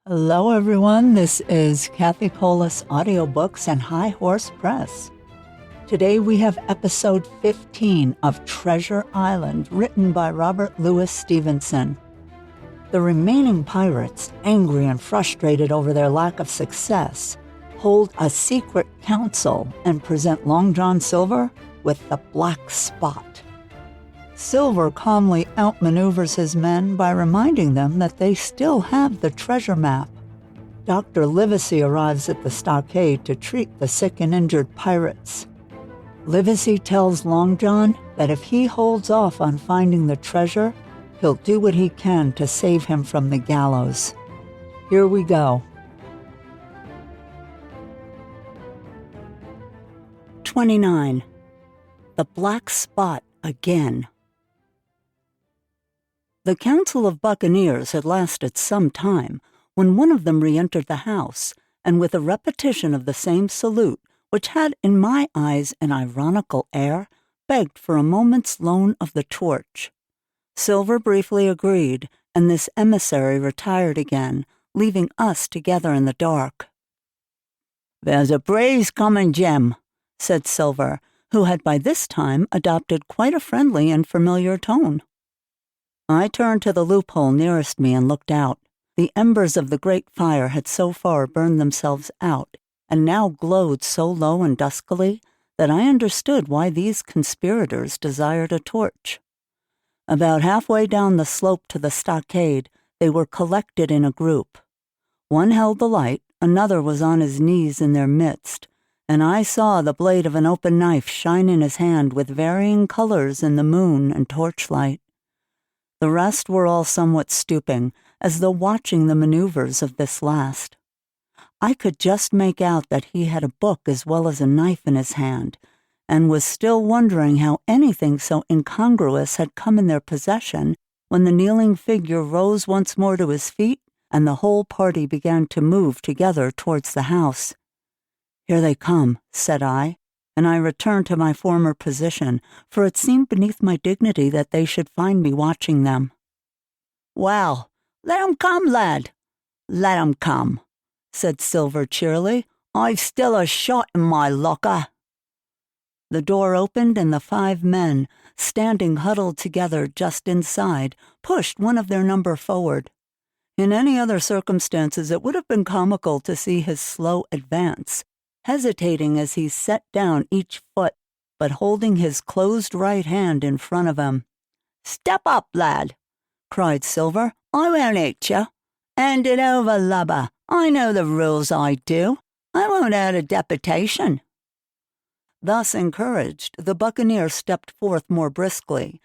Hello, everyone. This is Cathi Audiobooks and High Horse Press. Today we have episode 15 of Treasure Island, written by Robert Louis Stevenson. The remaining pirates, angry and frustrated over their lack of success, hold a secret council and present Long John Silver with the black spot. Silver calmly outmaneuvers his men by reminding them that they still have the treasure map. Dr. Livesey arrives at the stockade to treat the sick and injured pirates. Livesey tells Long John that if he holds off on finding the treasure, he'll do what he can to save him from the gallows. Here we go. 29. The Black Spot Again. The council of buccaneers had lasted some time when one of them re-entered the house, and with a repetition of the same salute, which had in my eyes an ironical air, begged for a moment's loan of the torch. Silver briefly agreed, and this emissary retired again, leaving us together in the dark. "There's a breeze coming, Jim," said Silver, who had by this time adopted quite a friendly and familiar tone. I turned to the loophole nearest me and looked out. The embers of the great fire had so far burned themselves out, and now glowed so low and duskily that I understood why these conspirators desired a torch. About halfway down the slope to the stockade, they were collected in a group. One held the light, another was on his knees in their midst, and I saw the blade of an open knife shine in his hand with varying colors in the moon and torchlight. The rest were all somewhat stooping, as though watching the maneuvers of this last. I could just make out that he had a book as well as a knife in his hand, and was still wondering how anything so incongruous had come in their possession when the kneeling figure rose once more to his feet and the whole party began to move together towards the house. "Here they come," said I, and I returned to my former position, for it seemed beneath my dignity that they should find me watching them. "Well, let 'em come, lad. Let 'em come," said Silver cheerily. "I've still a shot in my locker." The door opened and the 5 men, standing huddled together just inside, pushed one of their number forward. In any other circumstances it would have been comical to see his slow advance, hesitating as he set down each foot, but holding his closed right hand in front of him. "Step up, lad," cried Silver. "I won't hit you. Hand it over, lubber. I know the rules, I do. I won't hurt a deputation." Thus encouraged, the buccaneer stepped forth more briskly,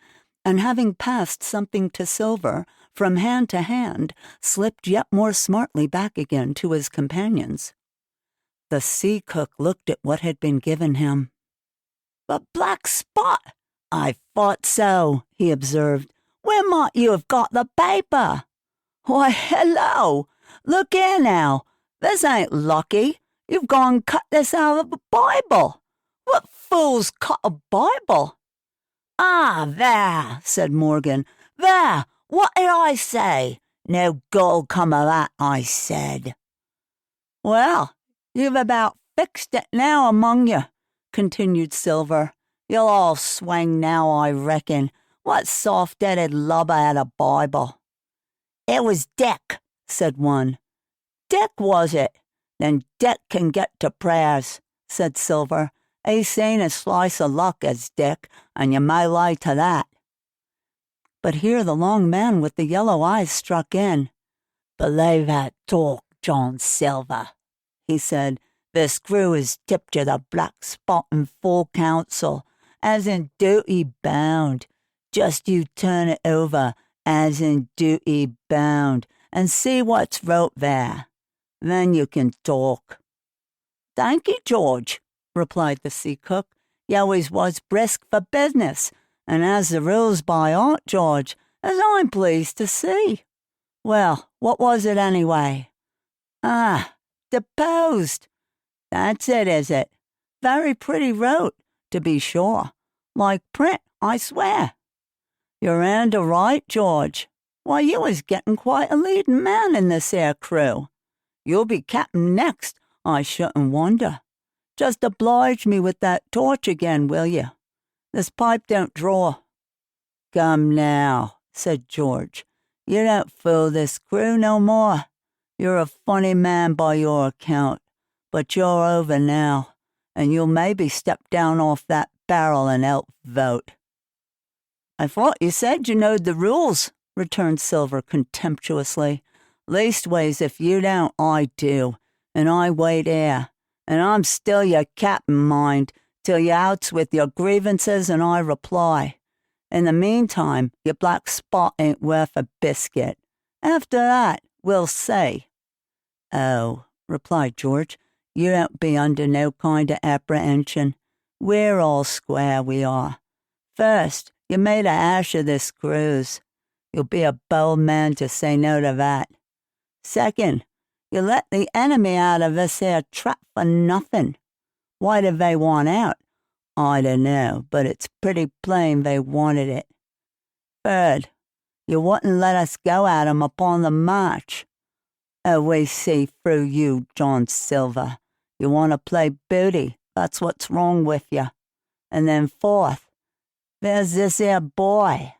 and having passed something to Silver, from hand to hand, slipped yet more smartly back again to his companions. The sea cook looked at what had been given him. "The black spot! I thought so," he observed. "Where might you have got the paper? Why, hello! Look here now. This ain't lucky. You've gone and cut this out of a Bible. What fool's cut a Bible?" "Ah, there," said Morgan. "There, what did I say? No good'll come of that, I said." "Well, you've about fixed it now among you," continued Silver. "You'll all swing now, I reckon. What soft-headed lubber had a Bible?" "It was Dick," said one. "Dick, was it? Then Dick can get to prayers," said Silver. "He's seen a slice of luck as Dick, and you may lie to that." But here the long man with the yellow eyes struck in. "Believe that talk, John Silver," he said. "The screw is tipped to the black spot in full council, as in duty bound. Just you turn it over, as in duty bound, and see what's wrote there. Then you can talk." "Thank you, George," replied the sea cook. "You always was brisk for business, and as the rules by heart, George, as I'm pleased to see. Well, what was it anyway?" "Ah, deposed. That's it, is it? Very pretty wrote, to be sure. Like print, I swear." "Your hand a right, George," Why, you was getting quite a leading man in this here crew. You'll be captain next, I shouldn't wonder. Just oblige me with that torch again, will you? This pipe don't draw." "Come now," said George. "You don't fool this crew no more. You're a funny man by your account, but you're over now, and you'll maybe step down off that barrel and help vote." "I thought you said you knowed the rules," returned Silver contemptuously. "Leastways, if you don't, I do, and I wait here, and I'm still your captain, mind, till you're outs with your grievances and I reply. In the meantime, your black spot ain't worth a biscuit. After that, we'll see." "Oh," replied George, "you don't be under no kind of apprehension. We're all square, we are. First, you made a ash of this cruise. You'll be a bold man to say no to that. Second, you let the enemy out of this here trap for nothing. Why did they want out? I don't know, but it's pretty plain they wanted it. Third, you wouldn't let us go at 'em upon the march. Oh, we see through you, John Silver. You want to play booty, that's what's wrong with you. And then fourth, there's this here boy."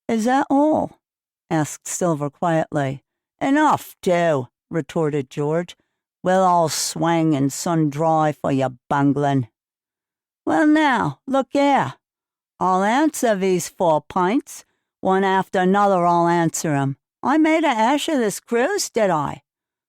"Is that all?" asked Silver quietly. "Enough, too," retorted George. "We'll all swing and sun dry for your bungling." "Well, now, look here. I'll answer these 4 pints. One after another I'll answer 'em. I made a ash of this cruise, did I?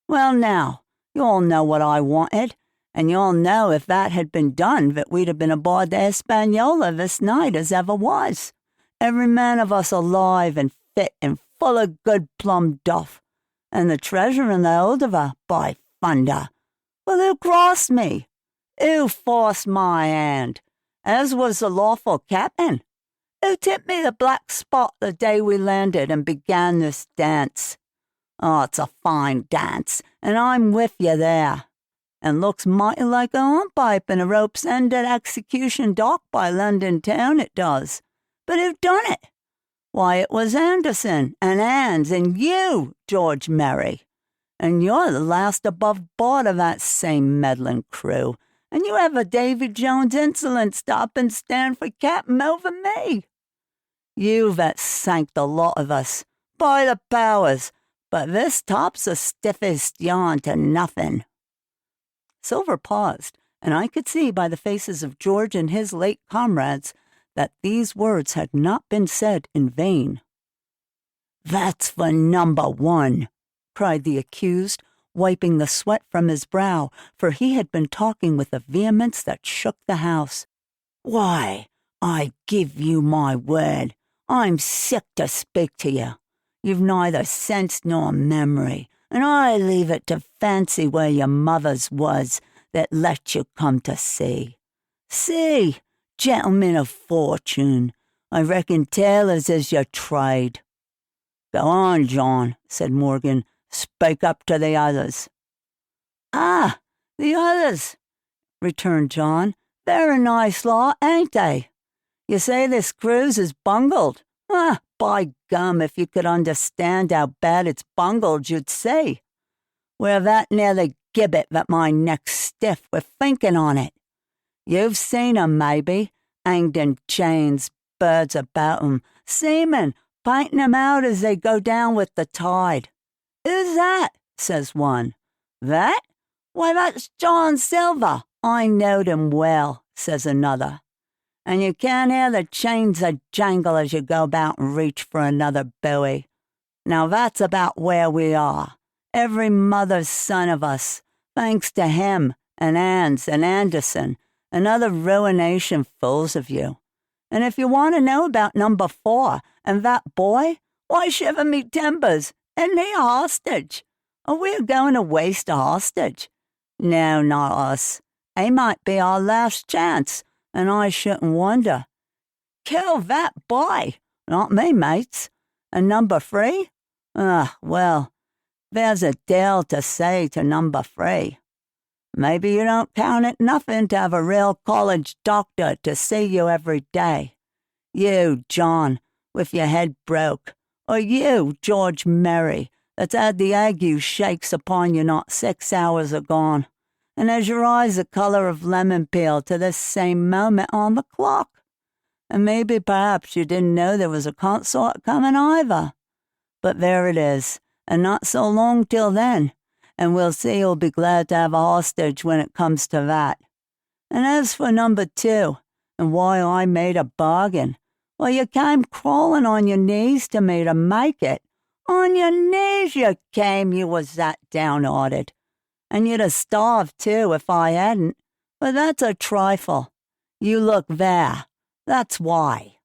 Well, now, you all know what I wanted, and you all know if that had been done that we'd have been aboard the Hispaniola this night as ever was. Every man of us alive and fit and full of good plum duff. And the treasure in the hold of her, by thunder. Well, who crossed me? Who forced my hand, as was the lawful captain? Who tipped me the black spot the day we landed and began this dance? Oh, it's a fine dance, and I'm with you there. And looks mighty like a hornpipe in a rope's end at Execution Dock by London town, it does. But who done it? Why, it was Anderson and Anns and you, George Merry. And you're the last above board of that same meddling crew, and you have a Davy Jones insolence to up and stand for captain over me. You that sank the lot of us, by the powers, but this top's the stiffest yawn to nothing." Silver paused, and I could see by the faces of George and his late comrades that these words had not been said in vain. "That's for number 1, cried the accused, wiping the sweat from his brow, for he had been talking with a vehemence that shook the house. "Why, I give you my word, I'm sick to speak to you. You've neither sense nor memory, and I leave it to fancy where your mother's was that let you come to sea. See, gentlemen of fortune, I reckon tailors is your trade." "Go on, John," said Morgan. "Speak up to the others." "Ah, the others," returned John. "They're a nice lot, ain't they? You say this cruise is bungled. Ah, by gum, if you could understand how bad it's bungled, you'd see. We're that near the gibbet that my neck's stiff with thinking on it. You've seen 'em, maybe, hanged in chains, birds about 'em, seamen painting 'em out as they go down with the tide. 'Who's that?' says one. 'That? Why, that's John Silver. I knowed him well,' says another. And you can't hear the chains a jangle as you go about and reach for another buoy. Now that's about where we are, every mother's son of us, thanks to him and Anns and Anderson and other ruination fools of you. And if you want to know about number 4 and that boy, why, shiver me timbers, isn't he a hostage? Are we going to waste a hostage? No, not us. He might be our last chance, and I shouldn't wonder. Kill that boy, not me, mates. And number 3? Well, there's a deal to say to number 3. Maybe you don't count it nothing to have a real college doctor to see you every day. You, John, with your head broke, or you, George Merry, that's had the ague shakes upon you not 6 hours agone, and has your eyes the colour of lemon peel to this same moment on the clock? And maybe perhaps you didn't know there was a consort coming either. But there it is, and not so long till then, and we'll see you'll be glad to have a hostage when it comes to that. And as for number 2, and why I made a bargain, well, you came crawling on your knees to me to make it. On your knees you came, you was that downhearted. And you'd have starved, too, if I hadn't. But that's a trifle. You look there. That's why.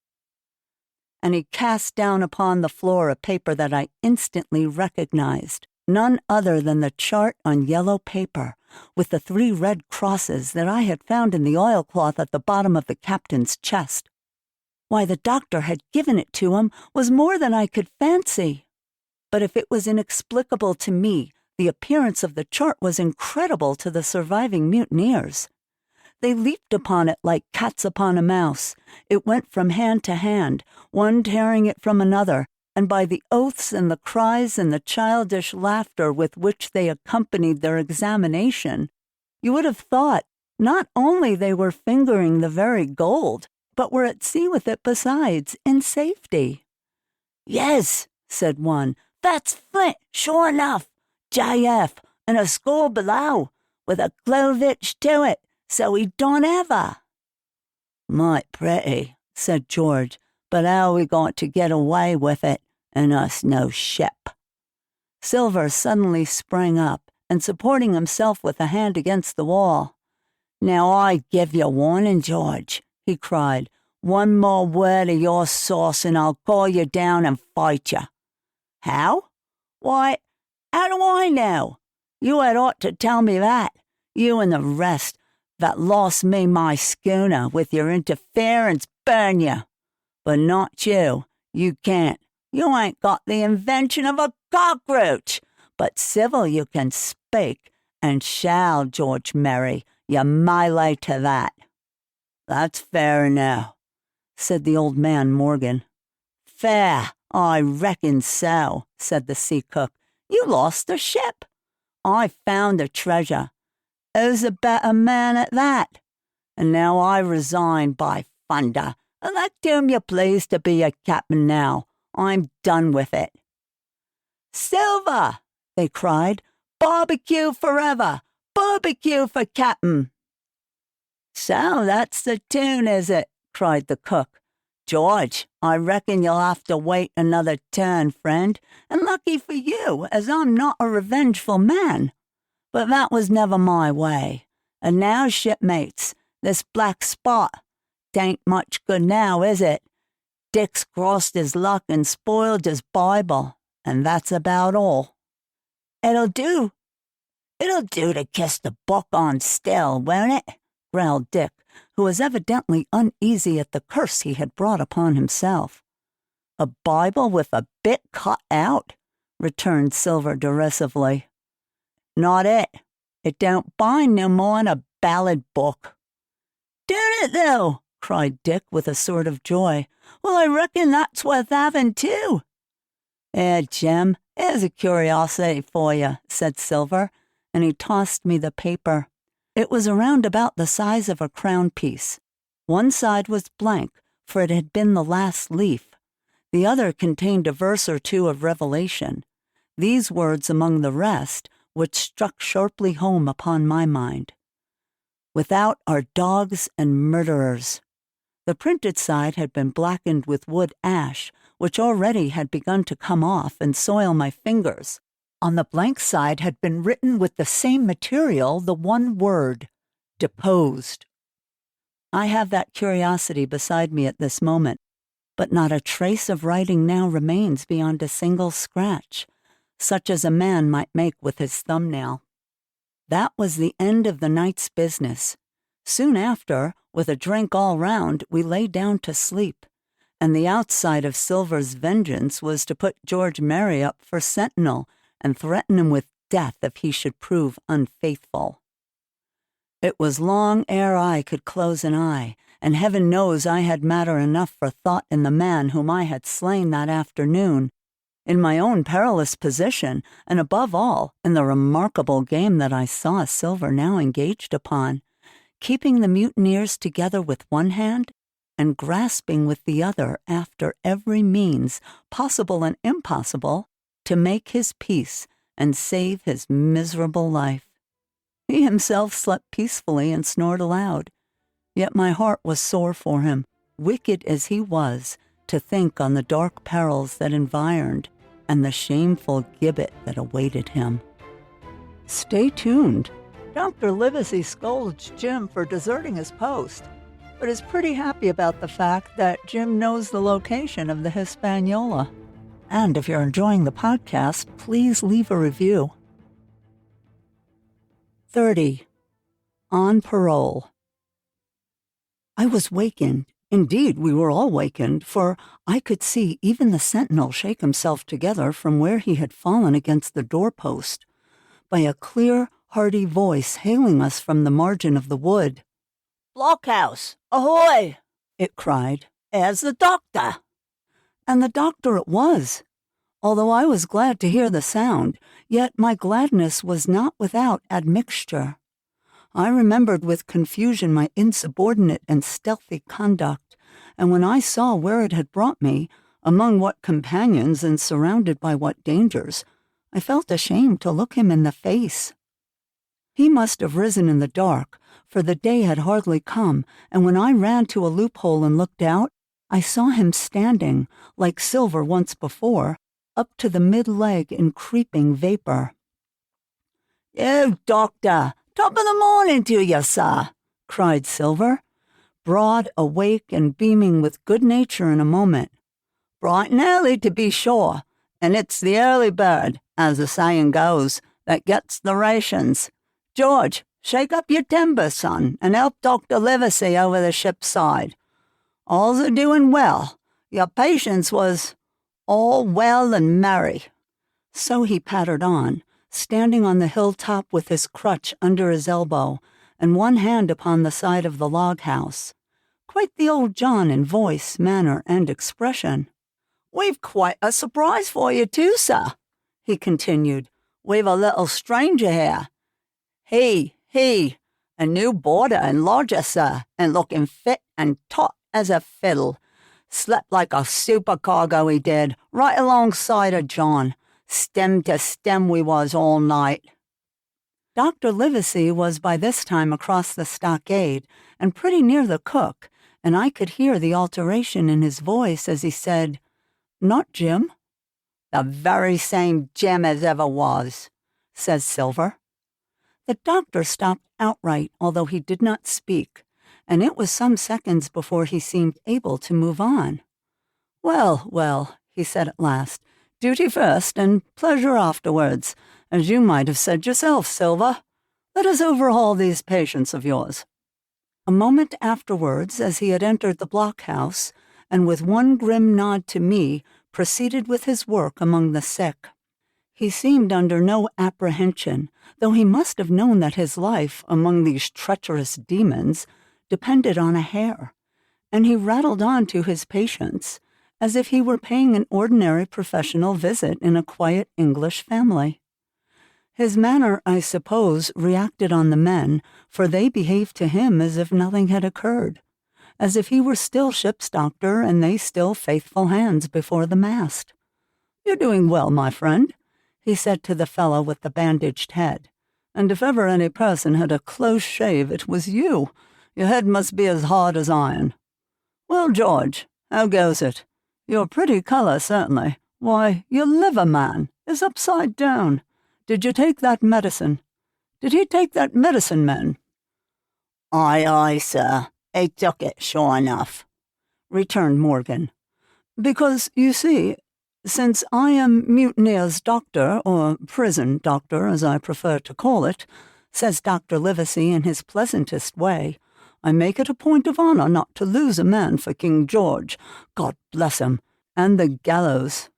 And he cast down upon the floor a paper that I instantly recognized, none other than the chart on yellow paper, with the 3 red crosses that I had found in the oilcloth at the bottom of the captain's chest. Why the doctor had given it to him was more than I could fancy. But if it was inexplicable to me, the appearance of the chart was incredible to the surviving mutineers. They leaped upon it like cats upon a mouse. It went from hand to hand, one tearing it from another, and by the oaths and the cries and the childish laughter with which they accompanied their examination, you would have thought not only they were fingering the very gold, but were at sea with it besides, in safety. "Yes," said one, "that's Flint, sure enough. J.F., and a score below, with a clovitch to it, so he don't ever." "Might pretty," said George, "but how we going to get away with it, and us no ship?" Silver suddenly sprang up, and supporting himself with a hand against the wall. "Now I give you warning, George," he cried. "One more word of your sauce and I'll call you down and fight you." "How? Why, how do I know? You had ought to tell me that. You and the rest that lost me my schooner with your interference, burn you. But not you. You can't. You ain't got the invention of a cockroach. But civil you can speak, and shall, George Merry. You may lay to that." "That's fair enough," said the old man Morgan. "Fair, I reckon so," said the sea cook. "You lost the ship. I found the treasure. Who's a better man at that? And now I resign, by thunder. Elect whom you please to be a captain now. I'm done with it." "Silver!" they cried. "Barbecue forever! Barbecue for captain!" "So that's the tune, is it?" cried the cook. "George, I reckon you'll have to wait another turn, friend, and lucky for you, as I'm not a revengeful man. But that was never my way. And now, shipmates, this black spot, 'tain't much good now, is it? Dick's crossed his luck and spoiled his Bible, and that's about all." It'll do to kiss the book on still, won't it?" growled Dick, who was evidently uneasy at the curse he had brought upon himself. "A Bible with a bit cut out?" returned Silver derisively. "Not it. It don't bind no more'n a ballad book." "Don't it, though?" cried Dick with a sort of joy. "Well, I reckon that's worth having, too." Jim, here's a curiosity for you," said Silver, and he tossed me the paper. It was around about the size of a crown piece. One side was blank, for it had been the last leaf. The other contained a verse or two of Revelation. These words among the rest, which struck sharply home upon my mind. "Without are dogs and murderers." The printed side had been blackened with wood ash, which already had begun to come off and soil my fingers. On the blank side had been written with the same material the one word, "deposed." I have that curiosity beside me at this moment, but not a trace of writing now remains beyond a single scratch, such as a man might make with his thumbnail. That was the end of the night's business. Soon after, with a drink all round, we lay down to sleep, and the outside of Silver's vengeance was to put George Merry up for sentinel and threaten him with death if he should prove unfaithful. It was long ere I could close an eye, and heaven knows I had matter enough for thought in the man whom I had slain that afternoon, in my own perilous position, and above all, in the remarkable game that I saw Silver now engaged upon, keeping the mutineers together with one hand and grasping with the other after every means, possible and impossible, to make his peace and save his miserable life. He himself slept peacefully and snored aloud, yet my heart was sore for him, wicked as he was, to think on the dark perils that environed and the shameful gibbet that awaited him. Stay tuned. Dr. Livesey scolds Jim for deserting his post, but is pretty happy about the fact that Jim knows the location of the Hispaniola. And if you're enjoying the podcast, please leave a review. 30. On parole. I was wakened. Indeed, we were all wakened, for I could see even the sentinel shake himself together from where he had fallen against the doorpost, by a clear, hearty voice hailing us from the margin of the wood. "Blockhouse, ahoy!" it cried. "Here's the doctor!" And the doctor it was. Although I was glad to hear the sound, yet my gladness was not without admixture. I remembered with confusion my insubordinate and stealthy conduct, and when I saw where it had brought me, among what companions and surrounded by what dangers, I felt ashamed to look him in the face. He must have risen in the dark, for the day had hardly come, and when I ran to a loophole and looked out, I saw him standing, like Silver once before, up to the mid-leg in creeping vapor. "You, doctor! Top of the morning to you, sir!" cried Silver, broad, awake, and beaming with good nature in a moment. "Bright and early, to be sure, and it's the early bird, as the saying goes, that gets the rations. George, shake up your timber, son, and help Dr. Livesey over the ship's side. All's a-doing well. Your patients was all well and merry." So he pattered on, standing on the hilltop with his crutch under his elbow and one hand upon the side of the log house. Quite the old John in voice, manner, and expression. "We've quite a surprise for you, too, sir," he continued. "We've a little stranger here. He, a new boarder and lodger, sir, and looking fit and taut as a fiddle. Slept like a supercargo, he did, right alongside of John. Stem to stem we was all night." Dr. Livesey was by this time across the stockade and pretty near the cook, and I could hear the alteration in his voice as he said, "Not Jim?" "The very same Jim as ever was," says Silver. The doctor stopped outright, although he did not speak, and it was some seconds before he seemed able to move on. Well, he said at last, "duty first and pleasure afterwards, as you might have said yourself, Silver. Let us overhaul these patients of yours." A moment afterwards, as he had entered the blockhouse, and with one grim nod to me, proceeded with his work among the sick. He seemed under no apprehension, though he must have known that his life, among these treacherous demons, depended on a hair, and he rattled on to his patients, as if he were paying an ordinary professional visit in a quiet English family. His manner, I suppose, reacted on the men, for they behaved to him as if nothing had occurred, as if he were still ship's doctor and they still faithful hands before the mast. "You're doing well, my friend," he said to the fellow with the bandaged head, "and if ever any person had a close shave, it was you. Your head must be as hard as iron. Well, George, how goes it? Your pretty colour, certainly. Why, your liver, man, is upside down. Did you take that medicine? Did he take that medicine, men?" Aye, sir. He took it, sure enough," returned Morgan. "Because, you see, since I am mutineer's doctor, or prison doctor, as I prefer to call it," says Dr. Livesey in his pleasantest way, "I make it a point of honour not to lose a man for King George, God bless him, and the gallows."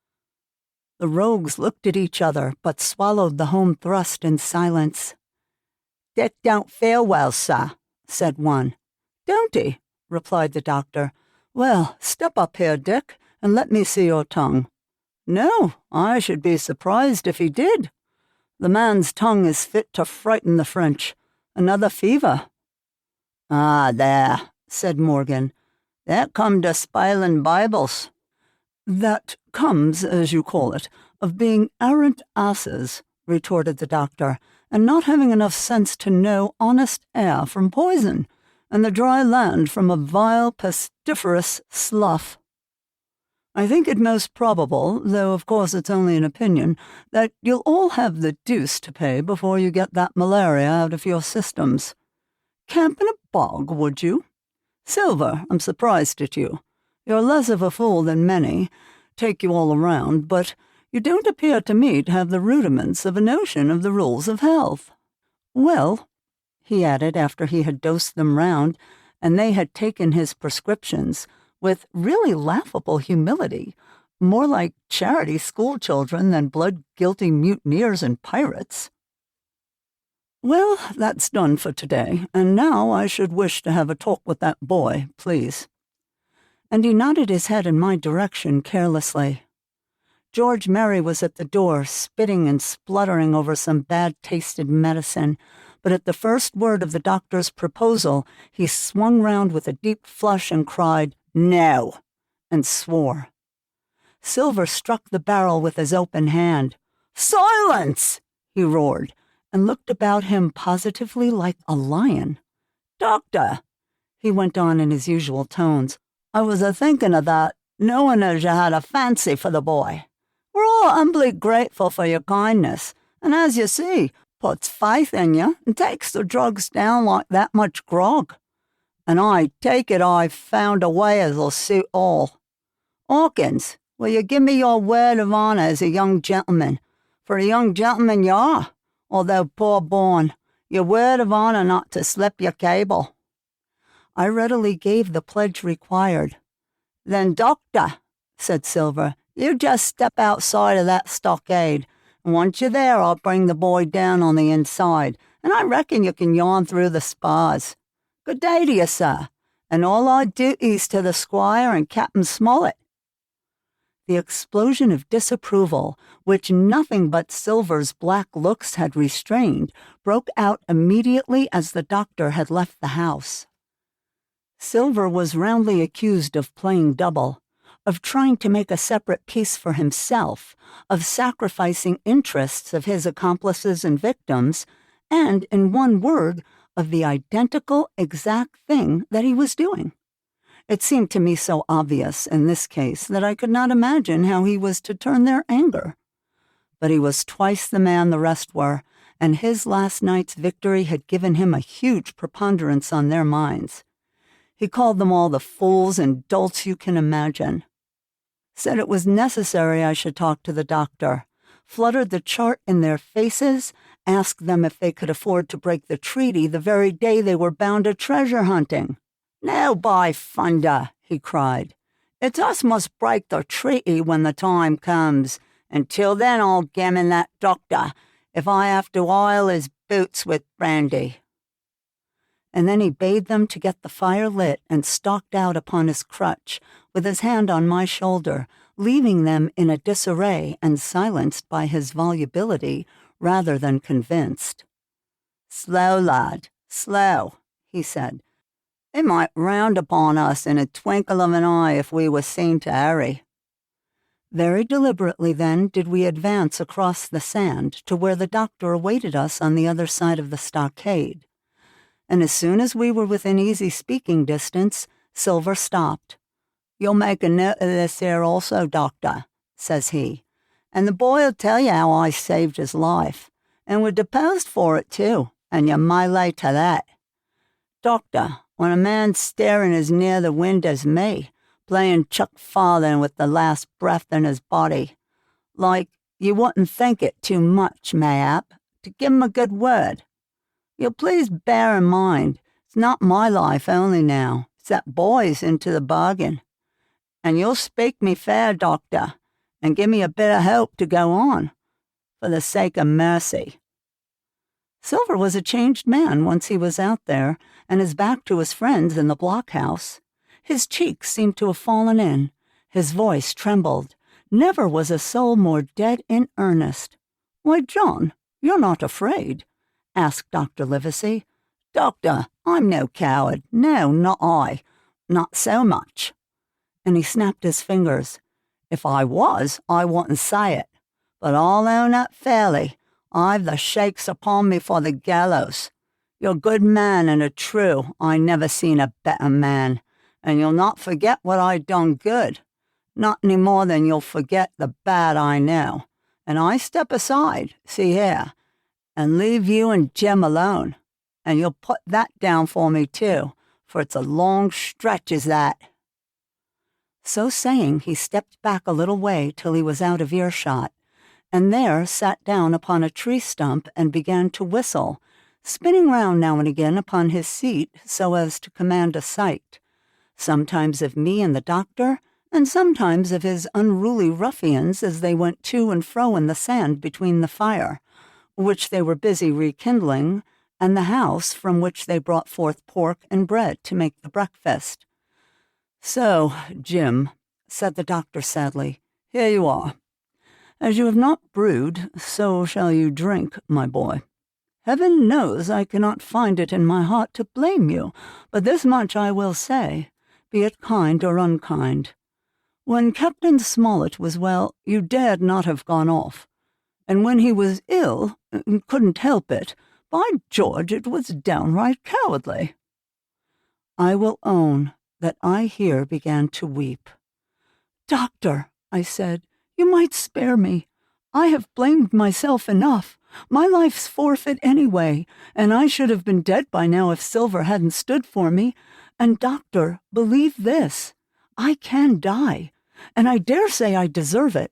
The rogues looked at each other, but swallowed the home thrust in silence. "Dick don't feel well, sir," said one. "Don't he?" replied the doctor. "Well, step up here, Dick, and let me see your tongue. No, I should be surprised if he did. The man's tongue is fit to frighten the French. Another fever." "Ah, there," said Morgan. "That come to spilin' Bibles." "That comes, as you call it, of being arrant asses," retorted the doctor, "and not having enough sense to know honest air from poison, and the dry land from a vile, pestiferous slough. I think it most probable, though of course it's only an opinion, that you'll all have the deuce to pay before you get that malaria out of your systems. Camp in a bog, would you? Silver, I'm surprised at you. You're less of a fool than many, take you all around, but you don't appear to me to have the rudiments of a notion of the rules of health. Well," he added after he had dosed them round, and they had taken his prescriptions, with really laughable humility, more like charity schoolchildren than blood-guilty mutineers and pirates. "Well, that's done for today, and now I should wish to have a talk with that boy, please." And he nodded his head in my direction carelessly. George Merry was at the door, spitting and spluttering over some bad-tasted medicine, but at the first word of the doctor's proposal, he swung round with a deep flush and cried, "No," and swore. Silver struck the barrel with his open hand. "Silence!" he roared, and looked about him positively like a lion. "Doctor," he went on in his usual tones, "I was a-thinking of that, knowing as you had a fancy for the boy. We're all humbly grateful for your kindness, and as you see, puts faith in you and takes the drugs down like that much grog. And I take it I've found a way as'll suit all. Hawkins, will you give me your word of honor as a young gentleman? For a young gentleman you are, although poor born, your word of honor not to slip your cable." I readily gave the pledge required. "Then, doctor," said Silver, "you just step outside of that stockade, and once you're there I'll bring the boy down on the inside, and I reckon you can yawn through the spars. Good day to you, sir, and all our duties to the squire and Captain Smollett." The explosion of disapproval, which nothing but Silver's black looks had restrained, broke out immediately as the doctor had left the house. Silver was roundly accused of playing double, of trying to make a separate peace for himself, of sacrificing interests of his accomplices and victims, and, in one word, of the identical exact thing that he was doing. It seemed to me so obvious in this case that I could not imagine how he was to turn their anger. But he was twice the man the rest were, and his last night's victory had given him a huge preponderance on their minds. He called them all the fools and dolts you can imagine. Said it was necessary I should talk to the doctor, fluttered the chart in their faces, asked them if they could afford to break the treaty the very day they were bound to treasure hunting. "Now, by thunder," he cried, "it's us must break the treaty when the time comes, and till then I'll gammon that doctor if I have to oil his boots with brandy." And then he bade them to get the fire lit and stalked out upon his crutch, with his hand on my shoulder, leaving them in a disarray and silenced by his volubility rather than convinced. "Slow, lad, slow," he said. "They might round upon us in a twinkle of an eye if we were seen to hurry." Very deliberately, then, did we advance across the sand to where the doctor awaited us on the other side of the stockade. And as soon as we were within easy speaking distance, Silver stopped. "You'll make a note of this here also, doctor," says he, "and the boy'll tell you how I saved his life, and we're deposed for it, too, and you may lay to that. Doctor, when a man's staring as near the wind as me, playing chuck farthing with the last breath in his body, like, you wouldn't think it too much, mayhap, to give him a good word. You'll please bear in mind, it's not my life only now, it's that boy's into the bargain. And you'll speak me fair, doctor, and give me a bit of hope to go on, for the sake of mercy." Silver was a changed man once he was out there, and his back to his friends in the blockhouse. His cheeks seemed to have fallen in, his voice trembled, Never was a soul more dead in earnest. "Why, John, you're not afraid?" asked Dr. Livesey. "Doctor, I'm no coward. No, not I. Not so much." And he snapped his fingers. "If I was, I wouldn't say it. But I'll own up fairly. I've the shakes upon me for the gallows. You're a good man and a true. I never seen a better man. And you'll not forget what I done good. Not any more than you'll forget the bad I know. And I step aside, see here, and leave you and Jim alone. And you'll put that down for me, too, for it's a long stretch is that." So saying, he stepped back a little way till he was out of earshot, and there sat down upon a tree stump and began to whistle, spinning round now and again upon his seat so as to command a sight, sometimes of me and the doctor, and sometimes of his unruly ruffians as they went to and fro in the sand between the fire, which they were busy rekindling, and the house from which they brought forth pork and bread to make the breakfast. "So, Jim," said the doctor sadly, "here you are. As you have not brewed, so shall you drink, my boy. Heaven knows I cannot find it in my heart to blame you, but this much I will say, be it kind or unkind. When Captain Smollett was well, you dared not have gone off, and when he was ill, couldn't help it. By George, it was downright cowardly." I will own that I here began to weep. "Doctor," I said, "you might spare me. I have blamed myself enough. My life's forfeit anyway, and I should have been dead by now if Silver hadn't stood for me. And, doctor, believe this, I can die, and I dare say I deserve it.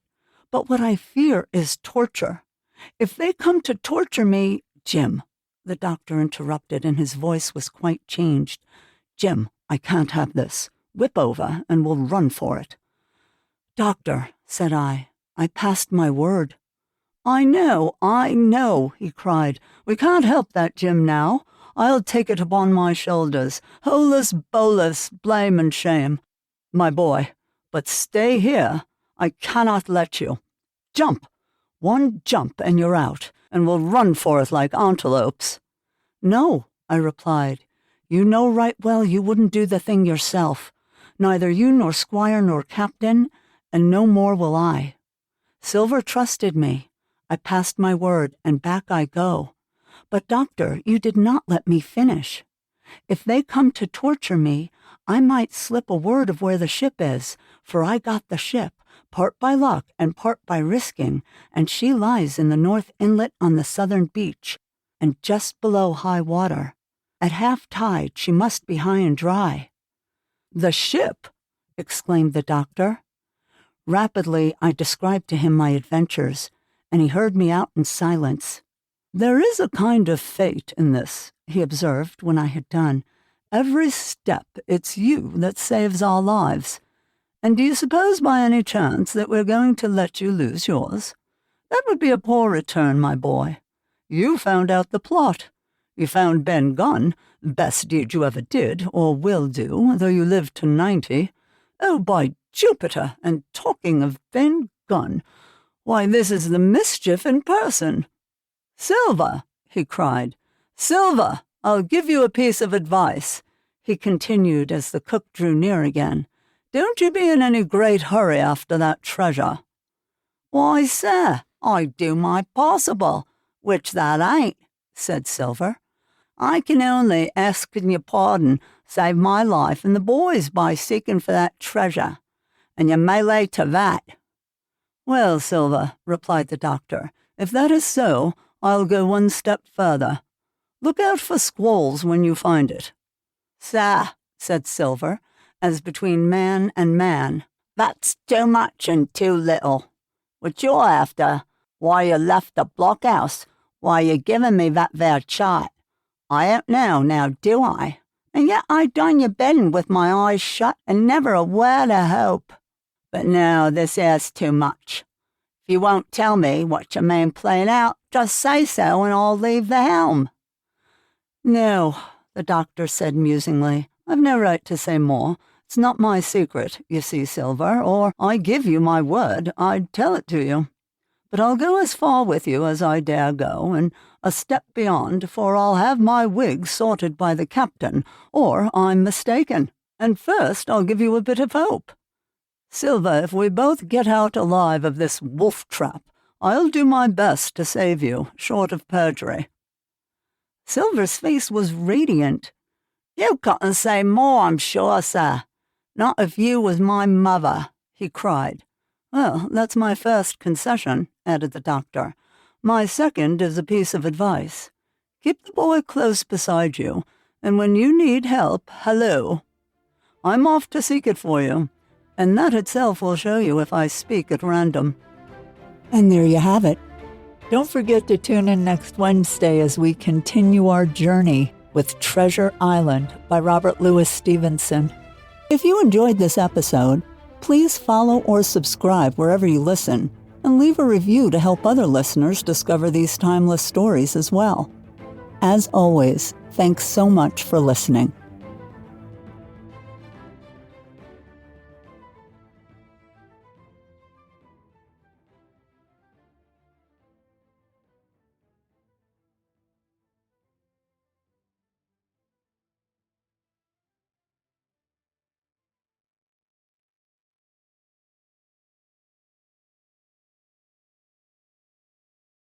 But what I fear is torture. If they come to torture me—" "Jim," the doctor interrupted, and his voice was quite changed. "Jim, I can't have this. Whip over, and we'll run for it." "Doctor," said I passed my word." I know," he cried. "We can't help that, Jim, now. I'll take it upon my shoulders. Holus bolus, blame and shame. My boy, but stay here. I cannot let you. Jump. One jump and you're out, and we'll run for it like antelopes." "No," I replied. "You know right well you wouldn't do the thing yourself. Neither you nor squire nor captain, and no more will I. Silver trusted me. I passed my word, and back I go. But, doctor, you did not let me finish. If they come to torture me, I might slip a word of where the ship is, for I got the ship, part by luck and part by risking, and she lies in the north inlet on the southern beach, and just below high water. At half tide she must be high and dry." "The ship!" exclaimed the doctor. Rapidly I described to him my adventures, and he heard me out in silence. "There is a kind of fate in this," he observed when I had done. "Every step it's you that saves our lives. And do you suppose by any chance that we're going to let you lose yours? That would be a poor return, my boy. You found out the plot. You found Ben Gunn, best deed you ever did, or will do, though you live to 90. Oh, by Jupiter, and talking of Ben Gunn, why, this is the mischief in person. Silver," he cried. "Silver, I'll give you a piece of advice," he continued as the cook drew near again. "Don't you be in any great hurry after that treasure." "Why, sir, I do my possible, which that ain't," said Silver. "I can only, asking your pardon, save my life and the boys by seeking for that treasure, and you may lay to that." "Well, Silver," replied the doctor, "if that is so, I'll go one step further. Look out for squalls when you find it." "Sir," said Silver, as between man and man, "that's too much and too little. What you're after, why you left the blockhouse, why you giving me that there chart. I don't know, now do I? And yet I done your bidding with my eyes shut and never a word of hope. But no, this here's too much. If you won't tell me what you mean plain out, just say so and I'll leave the helm." "No," the doctor said musingly, "I've no right to say more. It's not my secret, you see, Silver, or I give you my word I'd tell it to you. But I'll go as far with you as I dare go, and a step beyond, for I'll have my wig sorted by the captain, or I'm mistaken. And first I'll give you a bit of hope. Silver, if we both get out alive of this wolf trap, I'll do my best to save you, short of perjury." Silver's face was radiant. "You couldn't say more, I'm sure, sir. Not if you was my mother," he cried. "Well, that's my first concession," added the doctor. "My second is a piece of advice. Keep the boy close beside you, and when you need help, halloo. I'm off to seek it for you, and that itself will show you if I speak at random." And there you have it. Don't forget to tune in next Wednesday as we continue our journey with Treasure Island by Robert Louis Stevenson. If you enjoyed this episode, please follow or subscribe wherever you listen, and leave a review to help other listeners discover these timeless stories as well. As always, thanks so much for listening.